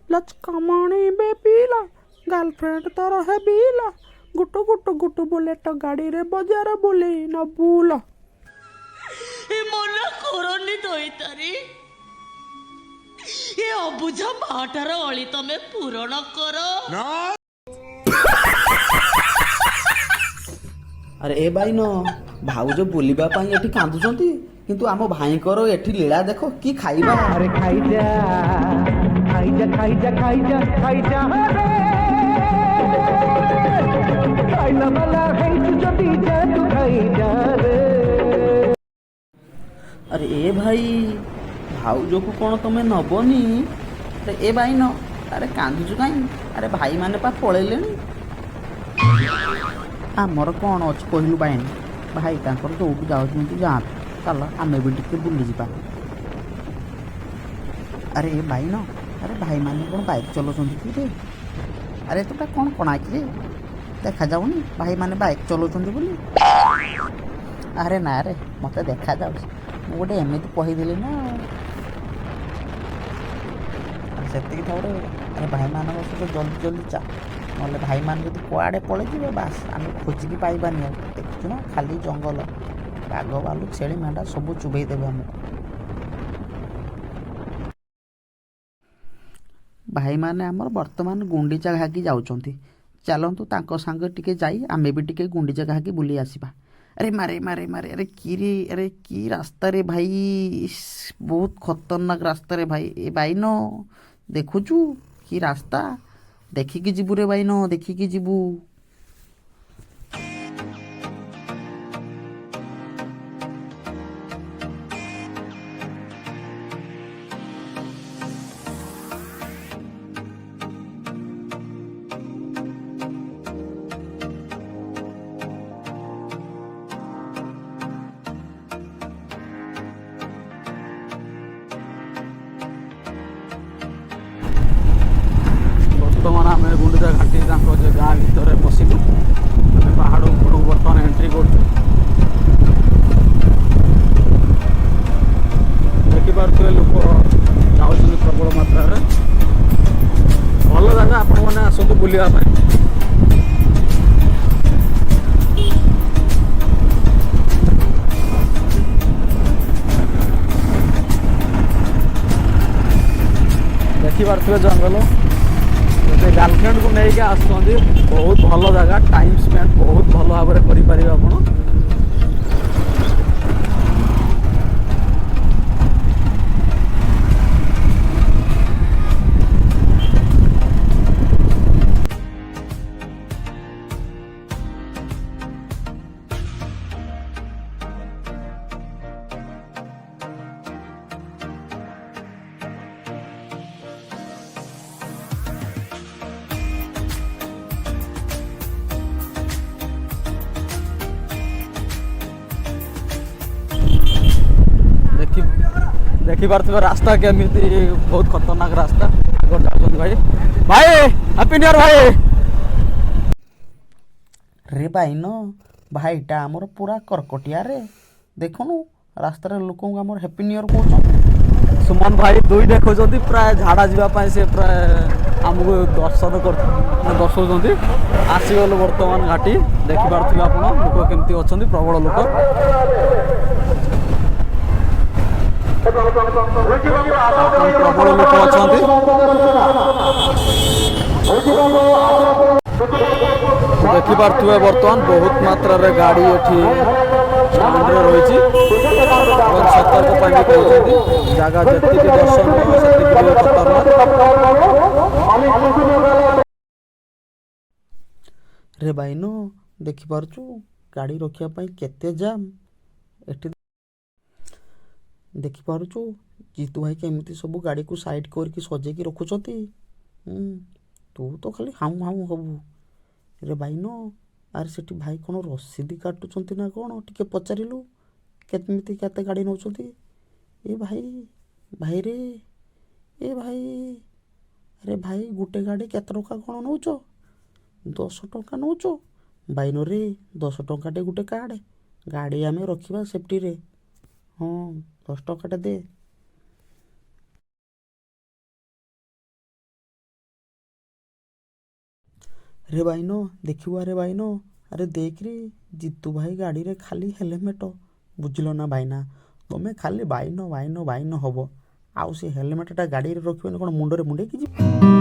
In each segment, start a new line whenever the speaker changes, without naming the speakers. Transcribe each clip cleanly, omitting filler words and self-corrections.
लचकामणी बेपीला girlfriend तोर है बीला गुटु गुटु गुटु बुलेट गाड़ी रे बजार बुले न बुला
ଏ ମନା କରନି ଦଇତାରି ଏ ଅବୁଝା ମାଟାର ଅଳି ତମେ ପୂରଣ କର।
ଆରେ ଏ ଭାଇ ନ ଭାଉଜ ବୁଲିବା ପାଇଁ ଏଠି କାନ୍ଦୁଛନ୍ତି କିନ୍ତୁ ଆମ ଭାଇଙ୍କର ଏଠି ଲୀଳା ଦେଖ କି ଖାଇବା।
अरे खाइजा खाइजा खाइजा खाइजा खाइजा रे खाइला वाला है तू जदी जा तू खाइजा रे।
अरे ए भाई भाउज को कौन तुम नबनी? अरे ए भाई न अरे कांदुचु कहीं? अरे भाई माने पा पलैले आमर कौन अच्छी कहलु भाई भाई तांकर जोटू जाऊँ जातु चल आम भी टे बुली जा। अरे ए भाई न अरे भाई माने कौन बाइक चलाउछन्ति कि रे? अरे तुटा कौन कणा कि रे देखा जाऊनी भाई माने बाइक चलाउछन्ति बोली? अरे ना रे मत देखा जाऊँ गोटे एमती कहीदेली ना से थाउरे। अरे भाई मान सहित जल्दी जल्दी चा ना भाई मान जो कुआड़े पलैजे बास आम खोजिकी पाइबानी देखु ना खाली जंगल बाघ बालु छेली मेढा सब चुबईदेवे आमको। भाई माने आमर वर्तमान गुंडीचा घागी जाउछन्ति चलतु तांको सांगे टिके जाई आमे भी टिके गुंडीचा घागी बुली आसीबा। अरे मारे मारे मारे अरे की रे अरे की रास्ता रे भाई बहुत खतरनाक रास्ता रे भाई। ए भाई न देखुचु कि रास्ता देखिकी जीवु रे भाई न देखिकी जीवु।
बर्तमान आम गुंडीचा घाटी गाँ भितर पशिलु पहाड़ उपड़ बर्तमान एंट्री कर देखिपे लोक जाऊँ प्रबल मात्रा भल जगह आपण मैंने आसतु बुलाप। देखिपे जंगल गर्लफ्रेंड को लेकिन आसुँच बहुत भल जगह टाइम स्पेंड बहुत भल भाव में करें आप। देखिपे रास्ता केमी बहुत खतरनाक रास्ता आगे जाऊँ भाई भाई हैप्पी न्यू ईयर भाई।
रे भाई न भाईटा आमर पूरा करकटिया रे देखुनु रास्तार लोक आमर हैप्पी न्यू ईयर कहउछन।
सुमन भाई दुई देखो प्राय झाड़ा जावाई से प्राय आमको दर्शन कर दर्शाऊँ आसीगल बर्तमान घाटी देखिपे आप लोक केमती अच्छा प्रबल लोक प्रबल लोक अच्छा देखिपे बर्तमान बहुत मात्रा रे गाड़ी एठी स्टैंड रे रही सतर्क भी कहते जगह जी दर्शन से खतरनाक।
रे भाई न देखिपु गाड़ी रखापी केते जाम एठी देखिपु जीतू भाई केमती सब गाड़ी को साइड करके सजेकी रखुंट। तू तो खाली हाउ हाउ हबू। रे भाई न आरे सेठी भाई कौन रसीदी काटुंट ना कौन टिके पचारू केमती केते गाड़ी नौ। ए भाई भाई रे ए भाई अरे भाई गोटे गाड़ी केते टका कौन नौ? 10 टका नौ भाई न रे 10 टकाटे गोटे कार्ड गाड़ी आम रखा सेफ्टी रे। हाँ 10 टकाटे दे। रे भाईनो देखिबु अरे भाईनो अरे देख रे जितू भाई गाड़ी रे खाली हेलमेट बुझिल ना भाईना तुमे खाली भाईनो भाईनो भाईनो हब आउ से हेलमेटटा गाड़ी रे रखिबनि कोन मुंडरे मुंडे कि जी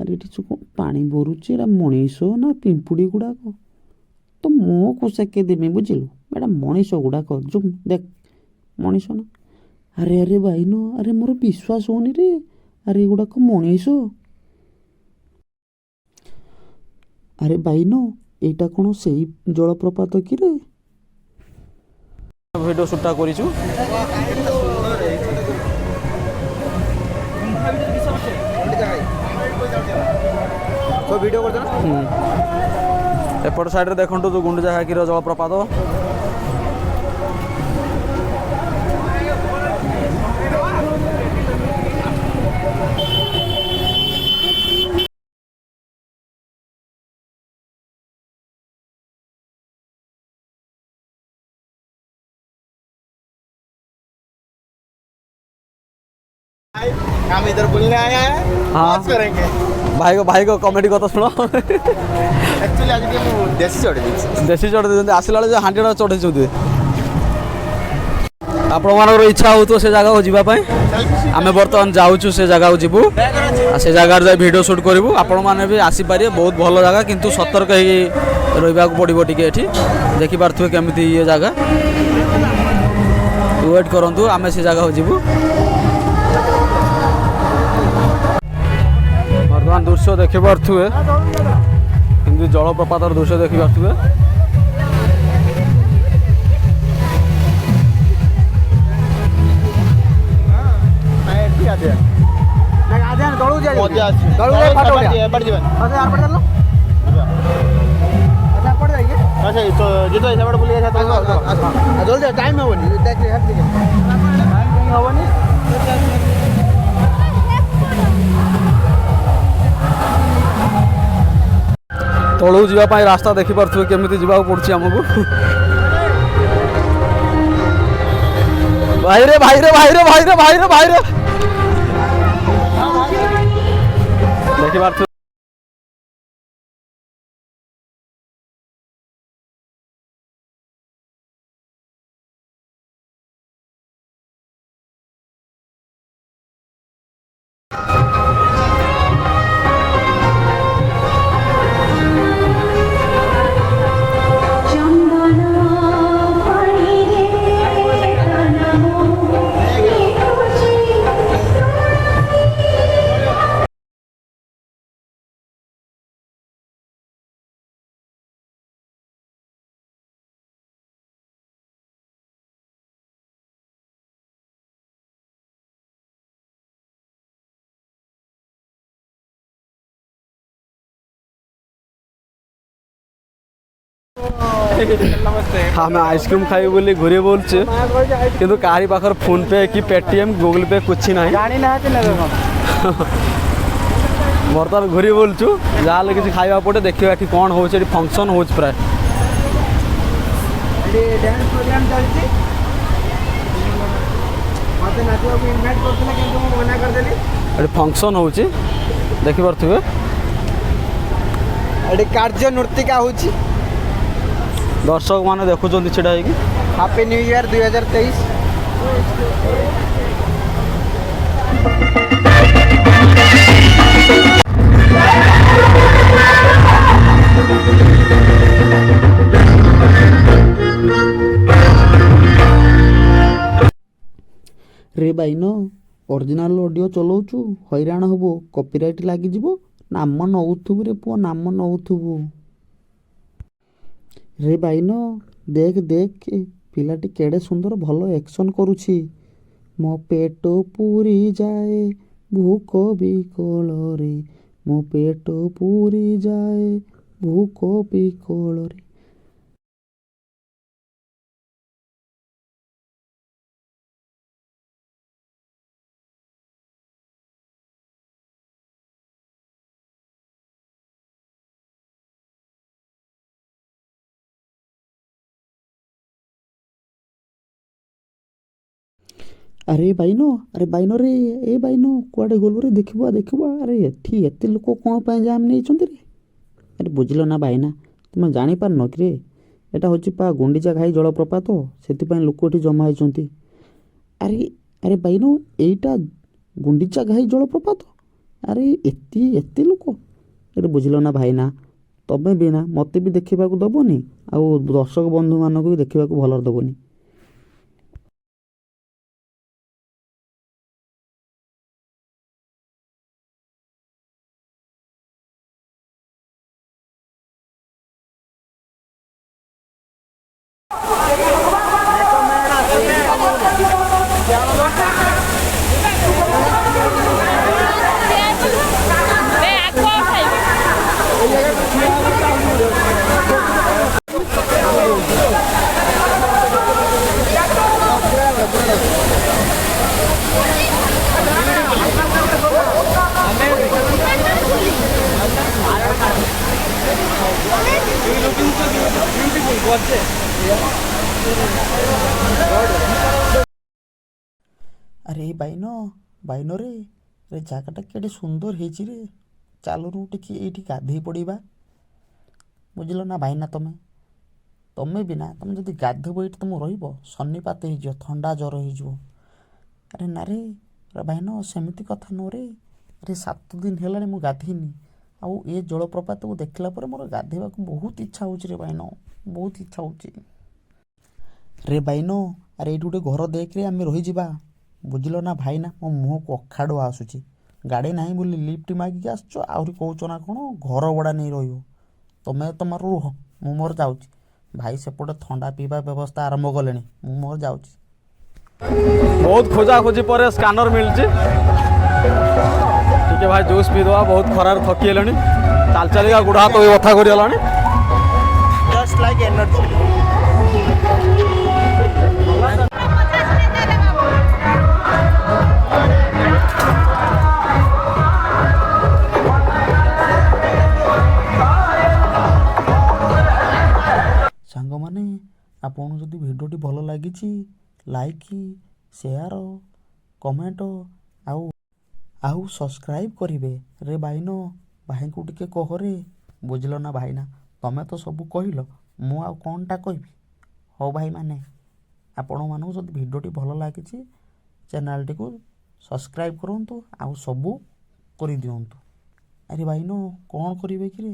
अरे एटी जो पानी भरुची एटा मनीष ना पिंपुड़ी गुड़ाक तो मो को सेके देमी बुझिलु एटा मनीष गुड़ाक जो देख मनीष ना अरे अरे भाईनो अरे मोर विश्वास होनी रे अरे गुड़ाक मनीष अरे भाईनो एटा कोन सेई जलप्रपात कि रे
ভিডিও শুটটা করিছু
तो वीडियो करते ना
एपट साइड रे देखंतु जो गुंडजा घाकीर जलप्रपात
हम इधर बोलने आए हैं
हाँ।
मौज करेंगे
भाई को कमेडी कथा शुण
एक्चुअली आज के मु देसी चढ़ दी
देसी चढ़ देते आसला बेले हांडीटा चढ़े ଆପଣଙ୍କର ଇଚ୍ଛା ହେଉଥିବ ସେ ଜାଗାକୁ ଯିବା ପାଇଁ ଆମେ ବର୍ତ୍ତମାନ ଯାଉଛୁ ସେ ଜାଗାକୁ ଯିବୁ ଆଉ ସେ ଜାଗାରେ ଯାଇ ଭିଡ଼ିଓ ସୁଟ୍ କରିବୁ ଆପଣମାନେ ବି ଆସିପାରିବେ ବହୁତ ଭଲ ଜାଗା କିନ୍ତୁ ସତର୍କ ହେଇକି ରହିବାକୁ ପଡ଼ିବ ଟିକେ ଏଠି ଦେଖିପାରୁଥିବେ କେମିତି ଇଏ ଜାଗା ୱେଟ୍ କରନ୍ତୁ ଆମେ ସେ ଜାଗାକୁ ଯିବୁ ବର୍ତ୍ତମାନ ଦୃଶ୍ୟ ଦେଖିପାରୁଥିବେ କିନ୍ତୁ ଜଳପ୍ରପାତର ଦୃଶ୍ୟ ଦେଖିପାରୁଥିବେ
जल्दी टाइम हेनी हेनी
तलू जावाई रास्ता देखिपे केमी जावाक पड़ुछि आमको भाईरे भाईरे भाईरे भाईरे भाईरे भाईरे देखिपे ଆମେ ଆଇସ୍କ୍ରିମ୍ ଖାଇବୁ ବୋଲି ଘୁରି ବୁଲୁଛୁ କିନ୍ତୁ କାହାରି ପାଖରେ ଫୋନ୍ ପେ କି ପେଟିଏମ୍ ଗୁଗୁଲ୍ ପେ କିଛି ନାହିଁ। ବର୍ତ୍ତମାନ ଘୁରି ବୁଲୁଛୁ ଯାହାହେଲେ କିଛି ଖାଇବା ପଟେ ଦେଖିବା ଏଠି କ'ଣ ହେଉଛି। ଏଠି ଫଙ୍କସନ୍ ହେଉଛି ପ୍ରାୟ।
ଡ୍ୟାନ୍ସ ପ୍ରୋଗ୍ରାମ ଚାଲିଛି ମୋତେ ନାଚିବାକୁ ଇନଭାଇଟ୍ କରୁଥିଲେ କିନ୍ତୁ ମୁଁ ମନା କରିଦେଲି।
ଏଠି ଫଙ୍କସନ୍ ହେଉଛି ଦେଖିପାରୁଥିବେ।
ଏଠି କାର୍ଯ୍ୟ ନୃତ୍ତିକା ହେଉଛି।
ଦର୍ଶକମାନେ ଦେଖୁଛନ୍ତି ଛିଡ଼ା ହେଇକି।
Happy new year 2023।
ରେ ବାଇନ ଅରିଜିନାଲ ଅଡ଼ିଓ ଚଲାଉଛୁ ହଇରାଣ ହବୁ କପିରାଇଟ୍ ଲାଗିଯିବ। ନାମ ନଉଥିବୁ ରେ ପୁଅ ନାମ ନଉଥିବୁ। ରେ ବାଇନ ଦେଖ ଦେଖ ପିଲାଟି କେଡ଼େ ସୁନ୍ଦର ଭଲ ଆକ୍ସନ୍ କରୁଛି। ମୋ ପେଟ ପୁରି ଯାଏ ଭୋକ ବିକଳରେ ମୋ ପେଟ ପୁରି ଯାଏ ଭୋକ ବିକଳରେ। ଆରେ ବାଇନ ରେ ଏ ବାଇନ କୁଆଡ଼େ ଗଲୁ ରେ ଦେଖିବା ଦେଖିବା। ଆରେ ଏଠି ଏତେ ଲୋକ କ'ଣ ପାଇଁ ଜାମ୍ ନେଇଛନ୍ତି ରେ? ଆରେ ବୁଝିଲ ନା ଭାଇନା ତୁମେ ଜାଣିପାରୁନ କି ରେ ଏଇଟା ହେଉଛି ପା ଗୁଣ୍ଡିଚା ଘାଇ ଜଳପ୍ରପାତ ସେଥିପାଇଁ ଲୋକ ଏଠି ଜମା ହେଇଛନ୍ତି। ଆରେ ଆରେ ବାଇନ ଏଇଟା ଗୁଣ୍ଡିଚା ଘାଇ ଜଳପ୍ରପାତ। ଆରେ ଏତେ ଲୋକ ଏଠି ବୁଝିଲ ନା ଭାଇନା ତମେ ବି ନା ମୋତେ ବି ଦେଖିବାକୁ ଦେବନି ଆଉ ଦର୍ଶକ ବନ୍ଧୁମାନଙ୍କୁ ବି ଦେଖିବାକୁ ଭଲରେ ଦେବନି। ଆରେ ବାଇନ ରେ ଜାଗାଟା କେଡ଼େ ସୁନ୍ଦର ହେଇଛି ରେ। ଚାଲୁନୁ ଟିକେ ଏଇଠି ଗାଧେଇ ପଡ଼ିବା। ବୁଝିଲ ନା ଭାଇନା ତମେ ବି ନା ତମେ ଯଦି ଗାଧୋଇବ ଏଇଠି ତମେ ରହିବ ସନ୍ନିପାତ ହେଇଯିବ ଥଣ୍ଡା ଜ୍ୱର ହେଇଯିବ। ଆରେ ନା ରେ ଭାଇନ ସେମିତି କଥା ନୁହଁ ରେ। ଆରେ 7 ଦିନ ହେଲାଣି ମୁଁ ଗାଧେଇନି ଆଉ ଏ ଜଳପ୍ରପାତକୁ ଦେଖିଲା ପରେ ମୋର ଗାଧେଇବାକୁ ବହୁତ ଇଚ୍ଛା ହେଉଛି ରେ ଭାଇନ ବହୁତ ଇଚ୍ଛା ହେଉଛି। ରେ ଭାଇନ ଆରେ ଏଇଠି ଗୋଟେ ଘର ଦେଖରେ ଆମେ ରହିଯିବା। ବୁଝିଲ ନା ଭାଇନା ମୋ ମୁହଁକୁ ଅଖାଡ଼ୁଆ ଆସୁଛି। ଗାଡ଼ି ନାହିଁ ବୋଲି ଲିଫ୍ଟ ମାଗିକି ଆସିଛ ଆହୁରି କହୁଛ ନା କ'ଣ ଘର ଭଡ଼ା ନେଇ ରହିବ। ତମେ ତମର ରୁହ ମୁଁ ମୋର ଯାଉଛି। ଭାଇ ସେପଟେ ଥଣ୍ଡା ପିଇବା ବ୍ୟବସ୍ଥା ଆରମ୍ଭ କଲେଣି ମୁଁ ମୋର ଯାଉଛି।
ବହୁତ ଖୋଜାଖୋଜି ପରେ ସ୍କାନର ମିଳିଛି। ଟିକେ ଭାଇ ଜୁସ୍ ପିଇଦେବା ବହୁତ ଖରାରେ ଥକି ହେଲେଣି। ଚାଲି ଚାଲିକା ଗୋଡ଼ ହାତ ବଥା କରିଗଲାଣି।
Just like energy.
ସାଙ୍ଗମାନେ ଆପଣଙ୍କୁ ଯଦି ଭିଡ଼ିଓଟି ଭଲ ଲାଗିଛି ଲାଇକ୍ ସେୟାର କମେଣ୍ଟ ଆଉ ସବସ୍କ୍ରାଇବ୍ କରିବେ। ରେ ଭାଇନ ଭାଇଙ୍କୁ ଟିକେ କହରେ। ବୁଝିଲ ନା ଭାଇନା ତମେ ତ ସବୁ କହିଲ ମୁଁ ଆଉ କ'ଣଟା କହିବି। ହଉ ଭାଇମାନେ ଆପଣମାନଙ୍କୁ ଯଦି ଭିଡ଼ିଓଟି ଭଲ ଲାଗିଛି ଚ୍ୟାନେଲଟିକୁ ସବସ୍କ୍ରାଇବ୍ କରନ୍ତୁ ଆଉ ସବୁ କରିଦିଅନ୍ତୁ। ଆରେ ଭାଇନ କ'ଣ କରିବେ କି ରେ?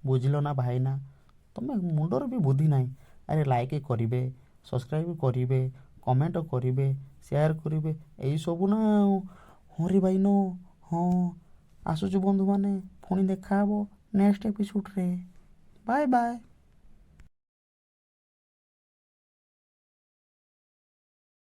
ବୁଝିଲ ନା ଭାଇନା ତମେ ମୁଣ୍ଡରେ ବି ବୁଦ୍ଧି ନାହିଁ। ଆରେ ଲାଇକ୍ କରିବେ ସବସ୍କ୍ରାଇବ୍ କରିବେ କମେଣ୍ଟ କରିବେ ସେୟାର କରିବେ ଏଇସବୁ ନା ଆଉ। ହଁ ରେ ଭାଇନ ହଁ ଆସୁଛୁ ବନ୍ଧୁମାନେ ପୁଣି ଦେଖାହେବ ନେକ୍ସଟ ଏପିସୋଡ଼ରେ। Bye bye.